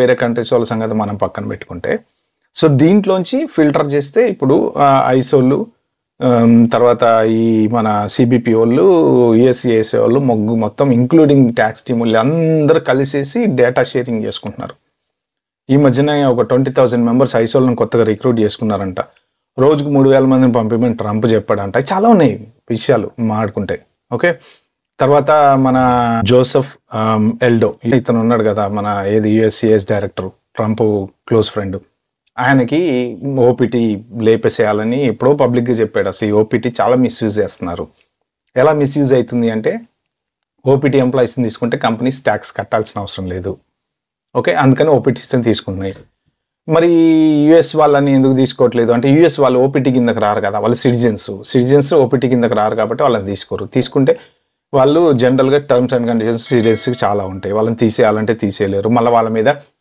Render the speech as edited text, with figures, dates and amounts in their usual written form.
వేరే కంట్రీస్ వాళ్ళ సంగతి మనం పక్కన పెట్టుకుంటే, సో దీంట్లోంచి ఫిల్టర్ చేస్తే ఇప్పుడు ఐసోళ్ళు, తర్వాత ఈ మన సిబిపి వాళ్ళు, యుఎస్సిఐఎస్ఏ వాళ్ళు మొత్తం ఇంక్లూడింగ్ ట్యాక్స్ టీమ్ వాళ్ళు అందరూ కలిసేసి డేటా షేరింగ్ చేసుకుంటున్నారు. ఈ మధ్యన ఒక 20,000 మెంబర్స్ ఐసోలను కొత్తగా రిక్రూట్ చేసుకున్నారంట. రోజుకు 3,000 మందిని పంపిమని ట్రంప్ చెప్పాడంట. చాలా ఉన్నాయి విషయాలు మాట్లాడుకుంటే. ఓకే, తర్వాత మన జోసెఫ్ ఎల్డో ఇతను ఉన్నాడు కదా, మన ఏది యుఎస్సిఎస్ డైరెక్టర్, ట్రంప్ క్లోజ్ ఫ్రెండ్. ఆయనకి ఓపీటీ లేపేసేయాలని ఎప్పుడో పబ్లిక్గా చెప్పాడు. అసలు ఈ ఓపీటీ చాలా మిస్యూజ్ చేస్తున్నారు. ఎలా మిస్యూజ్ అవుతుంది అంటే, ఓపీటీ ఎంప్లాయీస్ని తీసుకుంటే కంపెనీస్ ట్యాక్స్ కట్టాల్సిన అవసరం లేదు. ఓకే, అందుకని ఓపీటీస్ని తీసుకుంటున్నాయి. మరి యుఎస్ వాళ్ళని ఎందుకు తీసుకోవట్లేదు అంటే, యుఎస్ వాళ్ళు ఓపీటీ కిందకి రారు కదా, వాళ్ళు సిటిజన్స్ ఓపీటీ కిందకి రారు కాబట్టి వాళ్ళని తీసుకోరు. తీసుకుంటే వాళ్ళు జనరల్గా టర్మ్స్ అండ్ కండిషన్స్ సిటిజన్స్కి చాలా ఉంటాయి, వాళ్ళని తీసేయాలంటే తీసేయలేరు. మళ్ళీ వాళ్ళ మీద